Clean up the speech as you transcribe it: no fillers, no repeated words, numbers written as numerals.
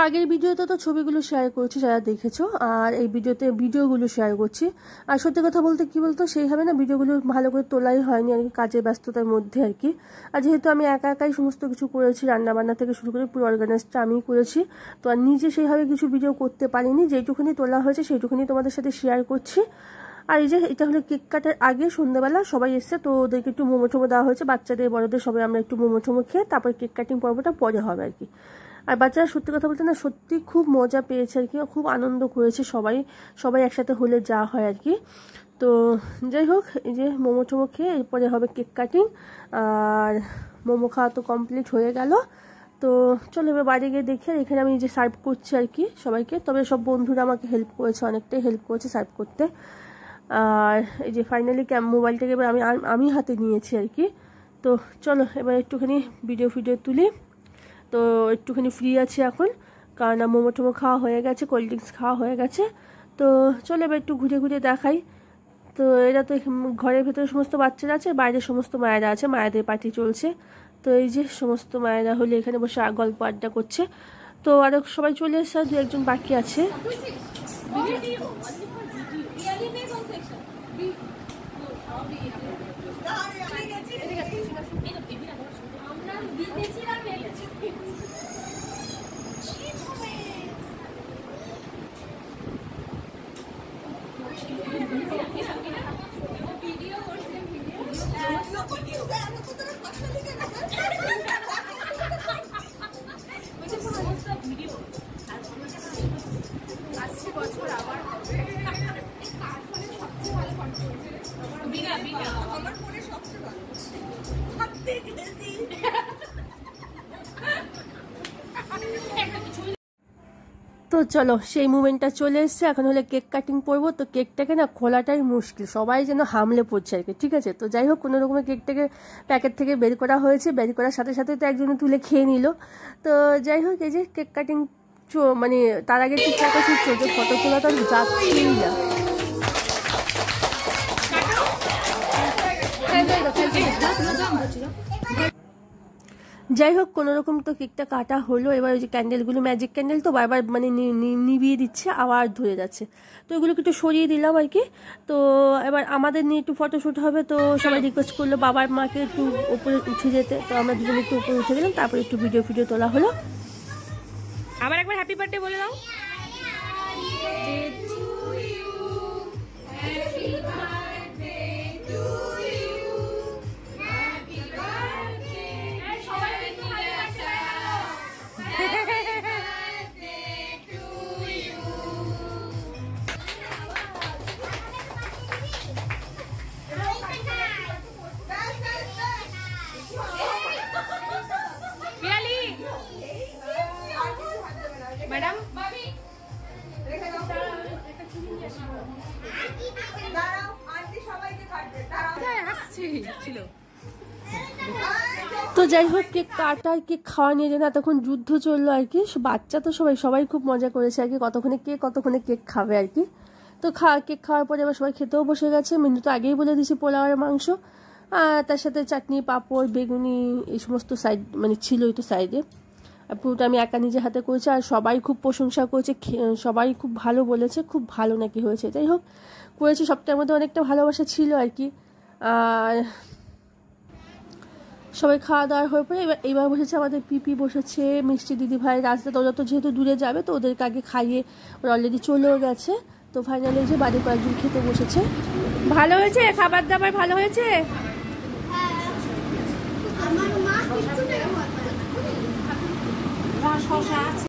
আগের ভিডিওতে তো ছবিগুলো শেয়ার করছি যারা দেখেছো, আর এই ভিডিওতে ভিডিওগুলো শেয়ার করছি। আর সত্যি কথা বলতে কি বলতো, সেইভাবে না ভিডিওগুলো ভালো করে তোলাই হয়নি আর কি, কাজের ব্যস্ততার মধ্যে আর কি। আর যেহেতু আমি একা একাই সমস্ত কিছু করেছি, রান্নাবান্না থেকে শুরু করে পুরো অর্গানাইজটা আমিই করেছি, তো আর নিজে সেইভাবে কিছু ভিডিও করতে পারিনি। যেটুকুনি তোলা হয়েছে সেইটুকুনি তোমাদের সাথে শেয়ার করছি। আর এই যে এটা হলো কেক কাটার আগে সন্ধ্যাবেলা সবাই এসছে, তো ওদেরকে একটু মোমো টোমো দেওয়া হয়েছে, বাচ্চাদের বড়দের সবাই আমরা একটু মোমো টোমো খেয়ে তারপর কেক কাটিং পর্বটা পরে হবে আর কি। আর বাচ্চারা সত্যি কথা বলতে না সত্যি খুব মজা পেয়েছে আর কি, খুব আনন্দ করেছে সবাই একসাথে হলে যা হয় আর কি। তো যাই হোক, এই যে মোমো টোমো খেয়ে এরপরে হবে কেক কাটিং। আর মোমো খাওয়া তো কমপ্লিট হয়ে গেল। তো চলো এবার বাইরে গিয়ে দেখি। আর এখানে আমি যে সার্ভ করছি আর কি সবাইকে, তবে সব বন্ধুরা আমাকে হেল্প করেছে, অনেকটাই হেল্প করেছে সার্ভ করতে। আর এই যে ফাইনালি মোবাইলটাকে এবার আমি হাতে নিয়েছি আর কি। তো চলো এবার একটুখানি ভিডিও তুলি। তো একটুখানি ফ্রি আছি এখন, কারণ মোমো টোমো খাওয়া হয়ে গেছে, কোল্ড ড্রিঙ্কস খাওয়া হয়ে গেছে। তো চলো এবার একটু ঘুরে দেখাই। তো এরা তো ঘরের ভেতরে সমস্ত বাচ্চারা আছে, বাইরে সমস্ত মায়েরা আছে, মায়েদের পার্টি চলছে। তো এই যে সমস্ত মায়েরা হলে এখানে বসে গল্প আড্ডা করছে। তো আরও সবাই চলে এসছে, দু একজন বাকি আছে। তো চলো সেই মুমেন্টটা চলে এসছে, এখন হলে কেক কাটিং করবো। তো কেকটাকে না খোলাটাই মুশকিল, সবাই যেন হামলে পড়ছে আর কি, ঠিক আছে। তো যাই হোক, কোনো রকমের কেকটাকে প্যাকেট থেকে বের করা হয়েছে, বের করার সাথে সাথে তো একজনে তুলে খেয়ে নিল। তো যাই হোক, এই যে কেক কাটিং মানে তার আগে একটু ফটোশুট চলছে, ফটো তোলা তো যাচ্ছেই না। যাই হোক, কোনো রকম তো কেকটা কাটা হলো। এবার ওই যে ক্যান্ডেলগুলো, ম্যাজিক ক্যান্ডেল তো বারবার মানে নিভিয়ে দিচ্ছে, আবার ধরে যাচ্ছে, তো এগুলোকে একটু সরিয়ে দিলাম আর কি। তো এবার আমাদের নিয়ে একটু ফটোশ্যুট হবে, তো সবাই রিকোয়েস্ট করলো বাবার মাকে একটু উপরে উঠে যেতে, তো আমরা দুজনে একটু উপরে উঠে গেলাম, তারপরে একটু ভিডিও তোলা হলো। আবার একবার হ্যাপি বার্থডে বলে দাও। ম্যাডাম তো যাই হোক, কেক কাটা আর কেক খাওয়া নিয়ে যেন এতক্ষণ যুদ্ধ চললো আর কি। বাচ্চা তো সবাই খুব মজা করেছে আর কি, কতক্ষণে কেক খাবে আর কি। তো কেক খাওয়ার পরে এবার সবাই খেতেও বসে গেছে। মেনু তো আগেই বলে দিয়েছি, পোলাও আর মাংস, আর তার সাথে চাটনি, পাঁপড়, বেগুনি, এই সমস্ত সাইড মানে ছিলই তো সাইডে। আর পুরোটা আমি একা নিজের হাতে করেছি, আর সবাই খুব প্রশংসা করেছে, সবাই খুব ভালো বলেছে, খুব ভালো নাকি হয়েছে। যাই হোক, করেছি, সবটার মধ্যে অনেকটা ভালোবাসা ছিল আর কি। আর সবাই খাওয়া দাওয়া হয়ে পরে এইবার বসেছে আমাদের পিপি, বসেছে মিষ্টি দিদি ভাই, রাস্তা তো যত যেহেতু দূরে যাবে, তো ওদেরকে আগে খাইয়ে ওরা অলরেডি চলেও গেছে। তো ফাইনালি যে বাড়ি কয়েকজন খেতে বসেছে। ভালো হয়েছে খাবার দাবার, ভালো হয়েছে।